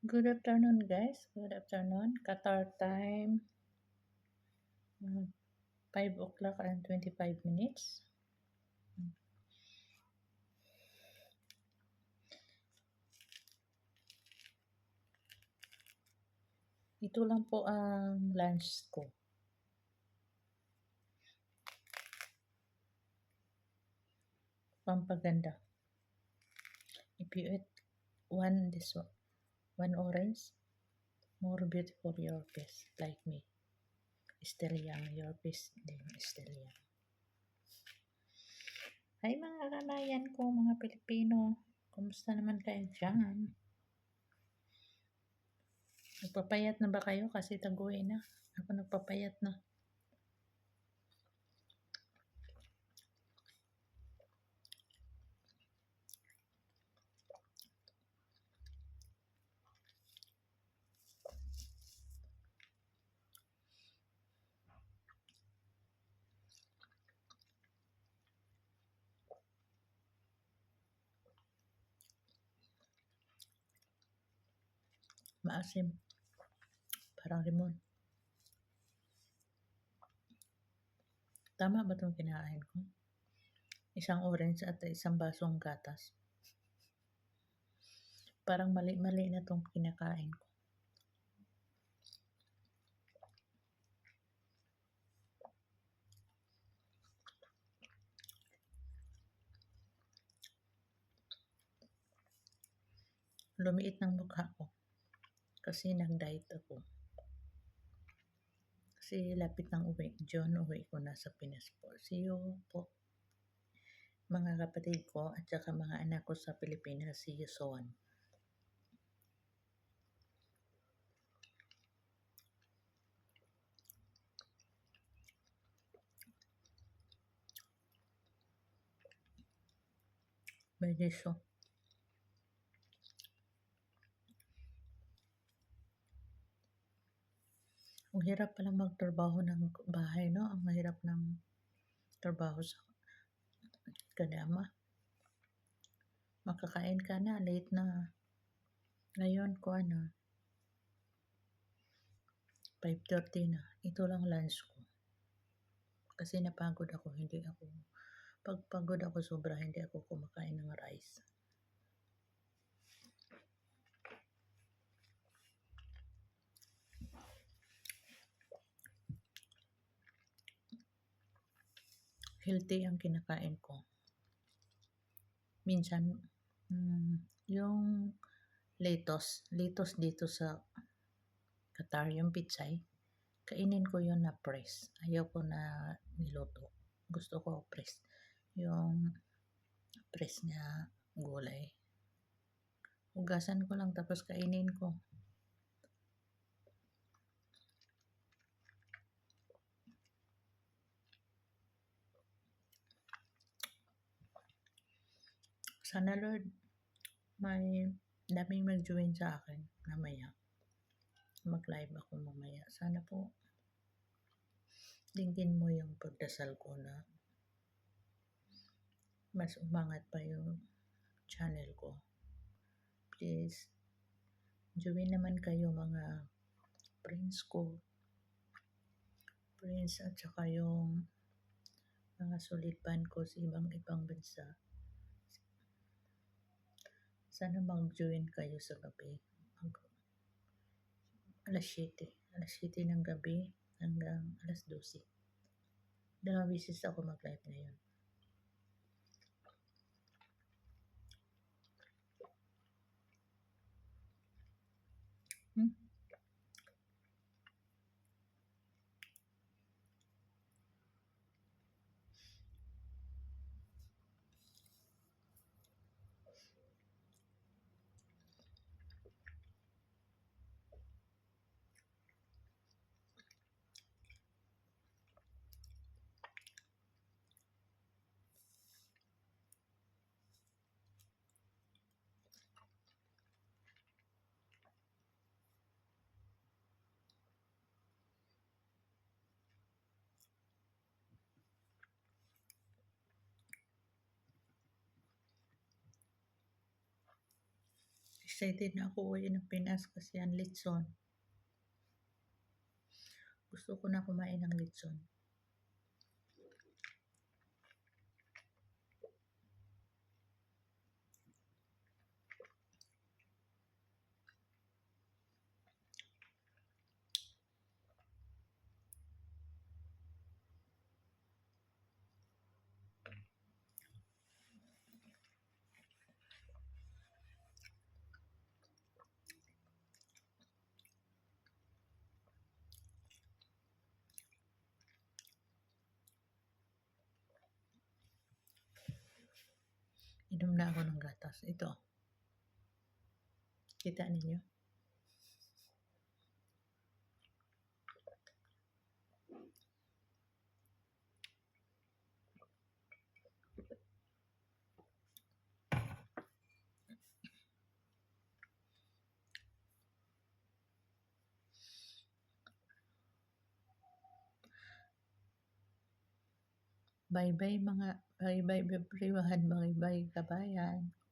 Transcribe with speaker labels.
Speaker 1: Good afternoon, guys. Good afternoon. Qatar time, 5 o'clock and 25 minutes. Ito lang po ang lunch ko. Pampaganda. If you eat one orange, more beautiful your face, like me. Still young, your face din still young. Hi mga kanayan ko, mga Pilipino. Kumusta naman kayo dyan? Nagpapayat na ba kayo? Kasi taguin na. Ako nagpapayat na. Maasim. Parang limon. Tama ba itong kinain ko? Isang orange at isang basong gatas. Parang mali-mali na itong kinakain ko. Lumiit ng mukha ko kasi nag-diet ako. Kasi lapit ng uwi. June, uwi ko na sa Pinas po. See you po. Mga kapatid ko at saka mga anak ko sa Pilipinas. See you soon. Beso. Ang hirap pala magtrabaho ng bahay, no? Ang mahirap ng trabaho sa kadama. Makakain ka na, late na. Ngayon ko 5:30 na. Ito lang lunch ko. Kasi napagod ako, pag pagod ako sobra, hindi ako kumakain ng rice. Healthy ang kinakain ko. Minsan, yung lettuce dito sa Qatar, yung pitsay, kainin ko yun na press. Ayaw ko na niluto. Gusto ko press. Yung press na gulay. Hugasan ko lang tapos kainin ko. Sana Lord, may daming mag-join sa akin mamaya. Mag-live ako mamaya. Sana po dinggin mo yung pagdasal ko na mas umangat pa yung channel ko. Please, join naman kayo mga friends ko. Friends at saka yung mga sulipan ko sa ibang bansa. Sana mag-join kayo sa gabi. Alas 7 ng gabi hanggang alas 12. 2 beses ako mag-live ngayon. excited na ako uwi ng Pinas kasi ang litson. Gusto ko na kumain ng litson. Inom na ako ng gatas. Ito. Kita ninyo? Bye-bye everyone. Bye-bye kabayan.